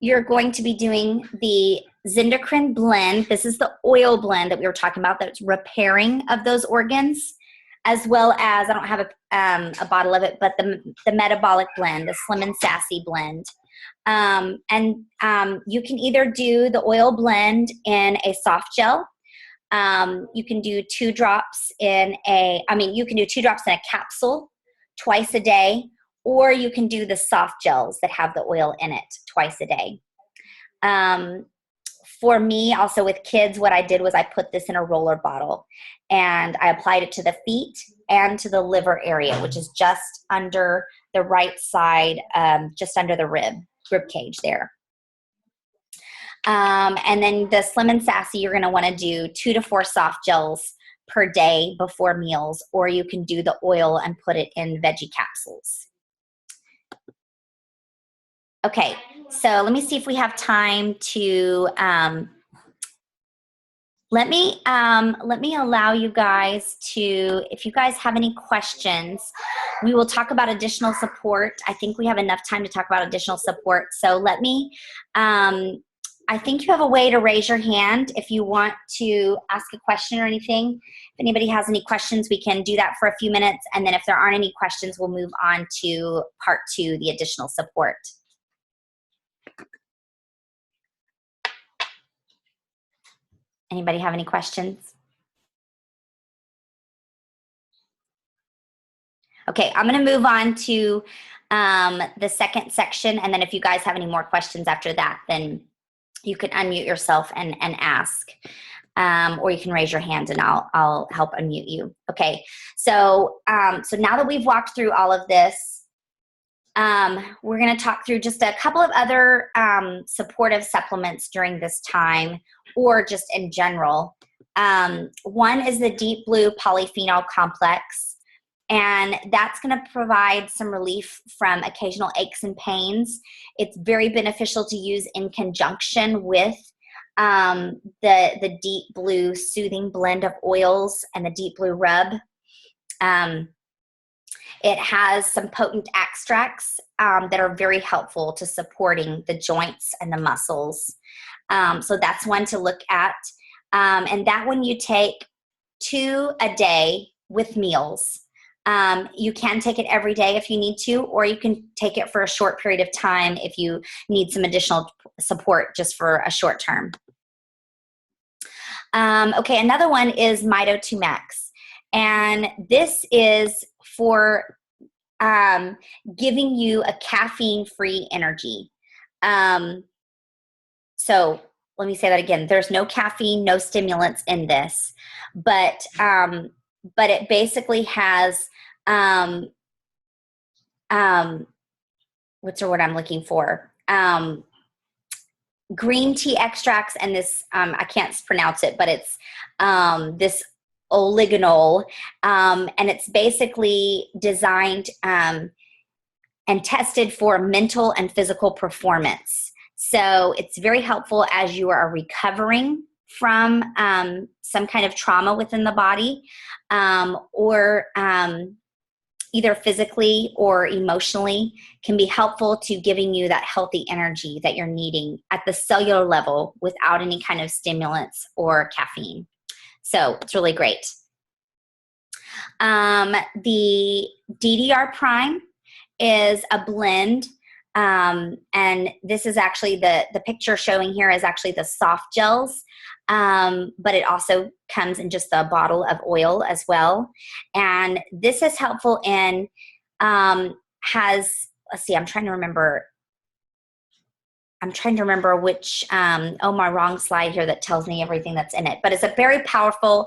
you're going to be doing the Zendocrine Blend. This is the oil blend that we were talking about that's repairing of those organs, as well as, I don't have a bottle of it, but the metabolic blend, the Slim and Sassy blend. You can either do the oil blend in a soft gel. You can do 2 drops in you can do 2 drops in a capsule twice a day, or you can do the soft gels that have the oil in it twice a day. For me, also with kids, what I did was I put this in a roller bottle and I applied it to the feet and to the liver area, which is just under the right side, just under the rib cage there. And then the Slim and Sassy, you're going to want to do 2 to 4 soft gels per day before meals, or you can do the oil and put it in veggie capsules. Okay, so let me see if we have time to, let me allow you guys to, if you guys have any questions, we will talk about additional support. I think we have enough time to talk about additional support. So let me, I think you have a way to raise your hand if you want to ask a question or anything. If anybody has any questions, we can do that for a few minutes. And then if there aren't any questions, we'll move on to part 2, the additional support. Anybody have any questions? Okay, I'm going to move on to the second section, and then if you guys have any more questions after that, then you can unmute yourself and ask, or you can raise your hand and I'll help unmute you. Okay, so now that we've walked through all of this, we're going to talk through just a couple of other supportive supplements during this time, or just in general. One is the Deep Blue Polyphenol Complex, and that's going to provide some relief from occasional aches and pains. It's very beneficial to use in conjunction with the Deep Blue Soothing Blend of oils and the Deep Blue Rub. It has some potent extracts that are very helpful to supporting the joints and the muscles. So that's one to look at. And that one you take 2 a day with meals. You can take it every day if you need to, or you can take it for a short period of time if you need some additional support just for a short term. Okay, another one is Mito 2 Max. And this is for giving you a caffeine-free energy. So let me say that again. There's no caffeine, no stimulants in this, but it basically has what's the word I'm looking for? Green tea extracts and this I can't pronounce it, but it's this oligonol, and it's basically designed and tested for mental and physical performance. So it's very helpful as you are recovering from some kind of trauma within the body, or either physically or emotionally, can be helpful to giving you that healthy energy that you're needing at the cellular level without any kind of stimulants or caffeine. So it's really great. The DDR Prime is a blend, and this is actually the picture showing here is actually the soft gels, but it also comes in just a bottle of oil as well. And this is helpful in, let's see, I'm trying to remember which, my wrong slide here that tells me everything that's in it. But it's a very powerful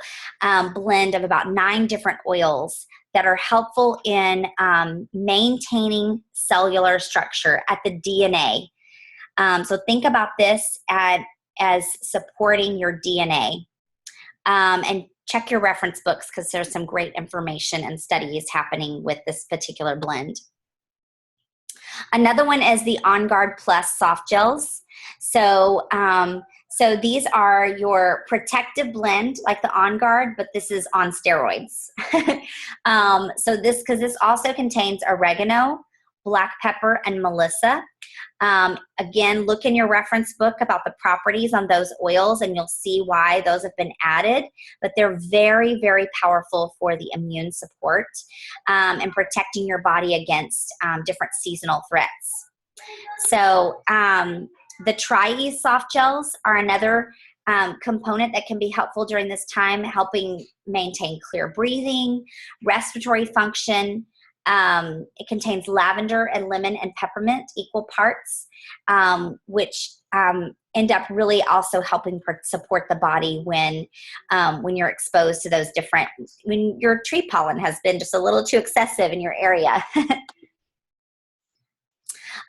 blend of about 9 different oils that are helpful in maintaining cellular structure at the DNA. So think about this as supporting your DNA. And check your reference books because there's some great information and studies happening with this particular blend. Another one is the On Guard Plus soft gels. So these are your protective blend, like the On Guard, but this is on steroids. Because this also contains oregano, black pepper, and melissa. Again, look in your reference book about the properties on those oils and you'll see why those have been added, but they're very, very powerful for the immune support and protecting your body against different seasonal threats. So the TriEase Softgels are another component that can be helpful during this time, helping maintain clear breathing, respiratory function. It contains lavender and lemon and peppermint equal parts, which end up really also helping support the body when you're exposed to those different, when your tree pollen has been just a little too excessive in your area.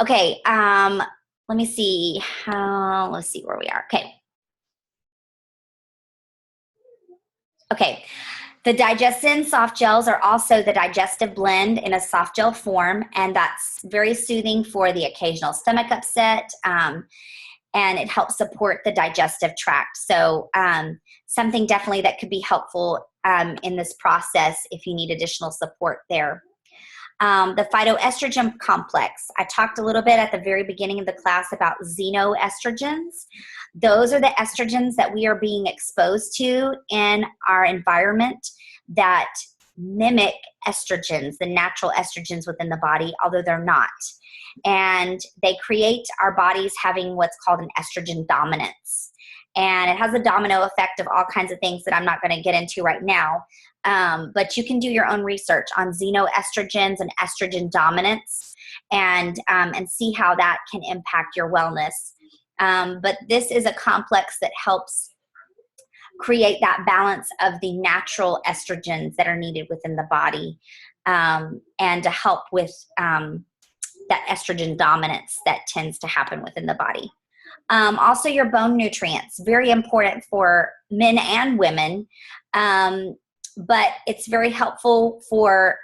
Okay, let me see. Let's see where we are. Okay. The DigestZen Softgels are also the digestive blend in a soft gel form, and that's very soothing for the occasional stomach upset, and it helps support the digestive tract. So something definitely that could be helpful in this process if you need additional support there. The Phytoestrogen Complex. I talked a little bit at the very beginning of the class about xenoestrogens. Those are the estrogens that we are being exposed to in our environment that mimic estrogens, the natural estrogens within the body, although they're not. And they create our bodies having what's called an estrogen dominance. And it has a domino effect of all kinds of things that I'm not going to get into right now. But you can do your own research on xenoestrogens and estrogen dominance and see how that can impact your wellness. But this is a complex that helps create that balance of the natural estrogens that are needed within the body, and to help with that estrogen dominance that tends to happen within the body. Also your bone nutrients, very important for men and women, but it's very helpful for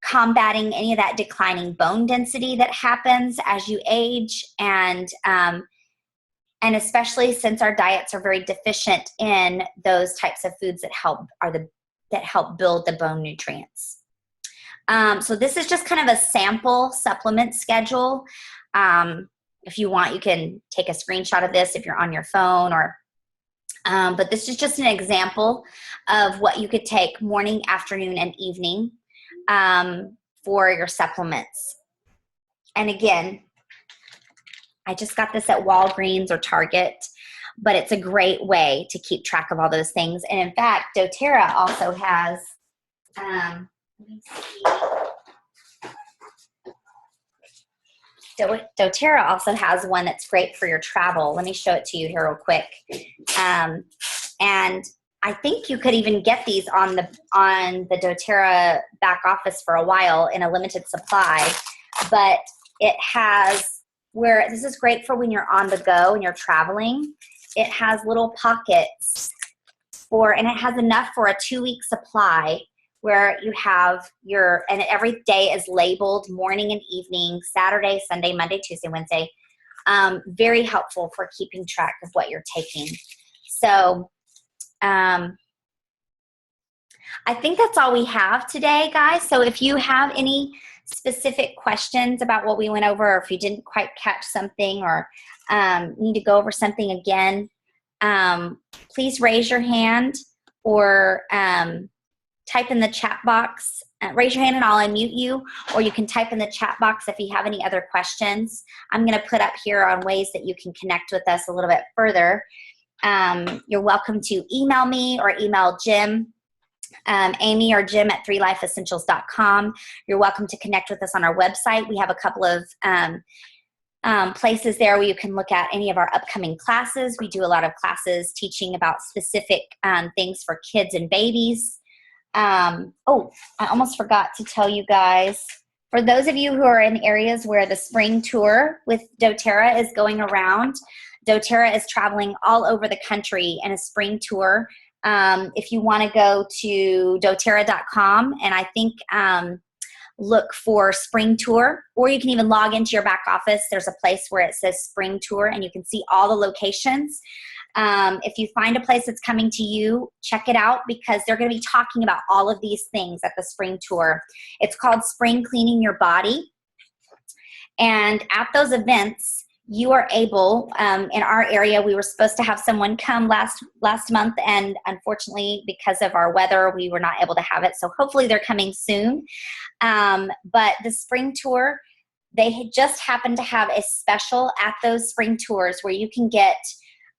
combating any of that declining bone density that happens as you age, and especially since our diets are very deficient in those types of foods that help build the bone nutrients. So this is just kind of a sample supplement schedule. If you want, you can take a screenshot of this if you're on your phone, or but this is just an example of what you could take morning, afternoon, and evening for your supplements. And again, I just got this at Walgreens or Target, but it's a great way to keep track of all those things. And in fact, doTERRA also has, let me see. doTERRA also has one that's great for your travel. Let me show it to you here real quick. And I think you could even get these on the doTERRA back office for a while in a limited supply. But it has, where this is great for when you're on the go and you're traveling. It has little pockets and it has enough for a 2-week supply, where you have and every day is labeled morning and evening, Saturday, Sunday, Monday, Tuesday, Wednesday. Very helpful for keeping track of what you're taking. So I think that's all we have today, guys. So if you have any specific questions about what we went over, or if you didn't quite catch something, or need to go over something again, please raise your hand or type in the chat box. Raise your hand and I'll unmute you, or you can type in the chat box if you have any other questions. I'm going to put up here on ways that you can connect with us a little bit further. You're welcome to email me or email Jim, Amy or Jim at 3LifeEssentials.com. You're welcome to connect with us on our website. We have a couple of places there where you can look at any of our upcoming classes. We do a lot of classes teaching about specific things for kids and babies. Oh, I almost forgot to tell you guys, for those of you who are in areas where the spring tour with doTERRA is going around, doTERRA is traveling all over the country in a spring tour. If you want to go to doTERRA.com and I think look for spring tour, or you can even log into your back office. There's a place where it says spring tour and you can see all the locations. If you find a place that's coming to you, check it out, because they're going to be talking about all of these things at the spring tour. It's called Spring Cleaning Your Body. And at those events, you are able, in our area, we were supposed to have someone come last month, and unfortunately, because of our weather, we were not able to have it. So hopefully they're coming soon. But the spring tour, they had just happened to have a special at those spring tours where you can get,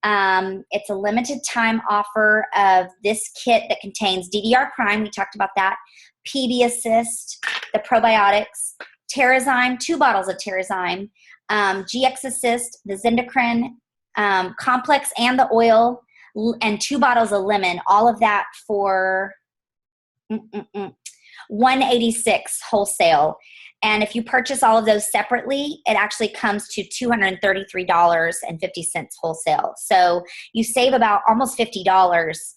it's a limited time offer of this kit that contains DDR Prime, we talked about that, PB Assist, the probiotics, TerraZyme, 2 bottles of TerraZyme, GX Assist, the Zendocrine Complex and the oil, and 2 bottles of lemon, all of that for $186 wholesale. And if you purchase all of those separately, it actually comes to $233.50 wholesale. So you save about almost $50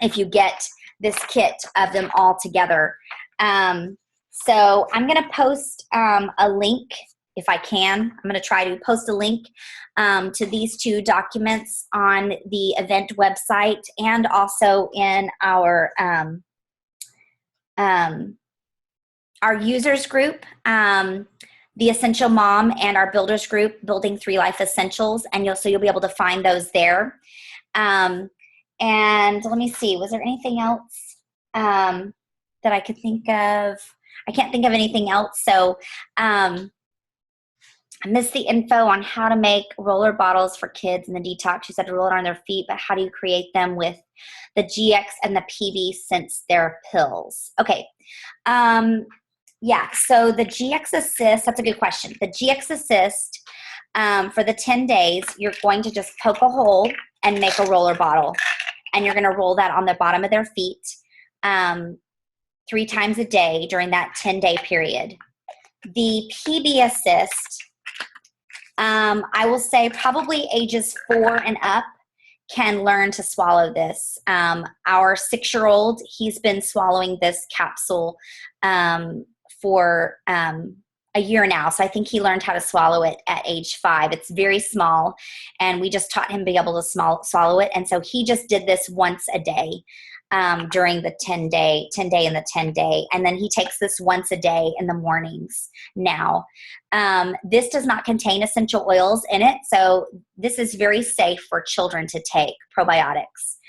if you get this kit of them all together. So I'm going to post a link if I can. I'm going to try to post a link to these 2 documents on the event website and also in our users group, the Essential Mom, and our builders group, Building 3 Life Essentials, and you'll be able to find those there. And let me see, was there anything else that I could think of? I can't think of anything else. So I missed the info on how to make roller bottles for kids in the detox. You said to roll it on their feet, but how do you create them with the GX and the PB since they're pills? Okay. Yeah, so the GX Assist, that's a good question. The GX Assist, for the 10 days, you're going to just poke a hole and make a roller bottle. And you're going to roll that on the bottom of their feet 3 times a day during that 10-day period. The PB Assist, I will say probably ages 4 and up can learn to swallow this. Our 6-year-old, he's been swallowing this capsule for a year now. So I think he learned how to swallow it at age 5. It's very small, and we just taught him to be able to swallow it. And so he just did this once a day during the 10 day and the 10 day. And then he takes this once a day in the mornings now. This does not contain essential oils in it. So this is very safe for children to take probiotics.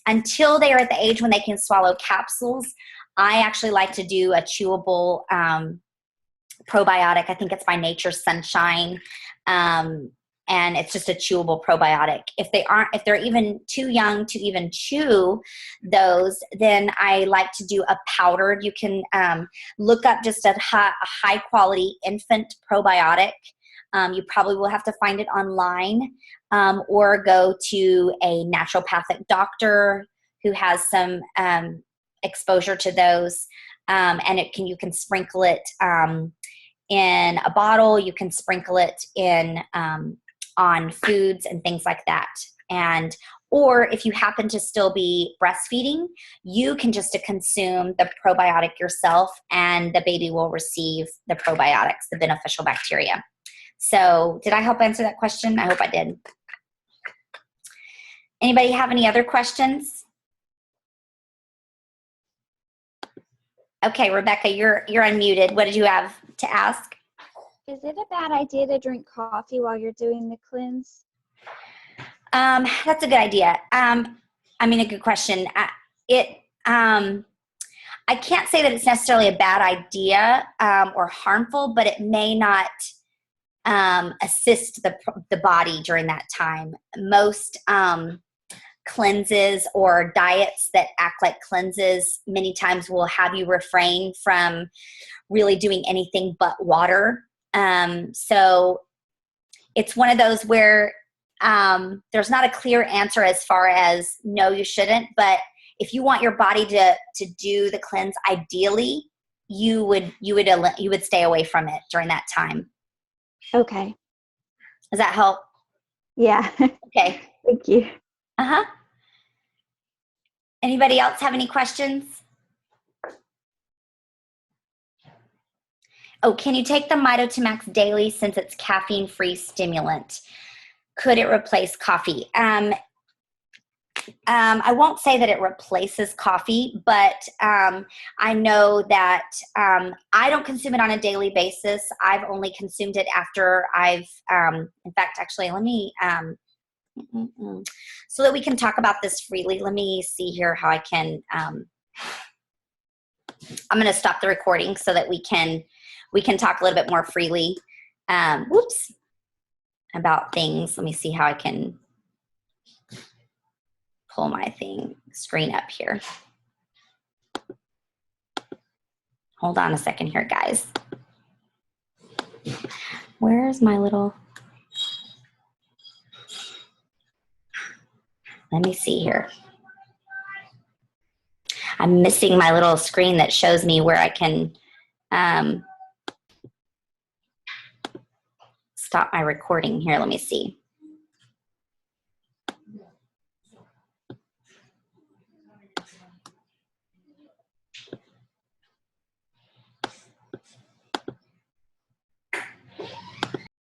Until they are at the age when they can swallow capsules, I actually like to do a chewable probiotic. I think it's by Nature's Sunshine. And it's just a chewable probiotic. If they're even too young to even chew those, then I like to do a powdered. You can look up just a high quality infant probiotic. You probably will have to find it online, or go to a naturopathic doctor who has some exposure to those. And you can sprinkle it in a bottle. You can sprinkle it in on foods and things like that. Or if you happen to still be breastfeeding, you can just consume the probiotic yourself, and the baby will receive the probiotics, the beneficial bacteria. So did I help answer that question? I hope I did. Anybody have any other questions? Okay, Rebecca, you're unmuted. What did you have to ask? Is it a bad idea to drink coffee while you're doing the cleanse? That's a good idea. I mean, a good question. I can't say that it's necessarily a bad idea or harmful, but it may not assist the body during that time. Most cleanses or diets that act like cleanses many times will have you refrain from really doing anything but water. So it's one of those where there's not a clear answer as far as no, you shouldn't, but if you want your body to do the cleanse, ideally you would stay away from it during that time. Okay. Does that help? Yeah. Okay. Thank you. Uh-huh. Anybody else have any questions? Oh, can you take the Max daily since it's caffeine-free stimulant? Could it replace coffee? I won't say that it replaces coffee, but I know that I don't consume it on a daily basis. I've only consumed it after I've, in fact, actually, let me, so that we can talk about this freely, let me see here how I can, I'm going to stop the recording so that we can talk a little bit more freely, about things. Let me see how I can pull my screen up here. Hold on a second here, guys. Where's my little, let me see here. I'm missing my little screen that shows me where I can stop my recording here. Let me see.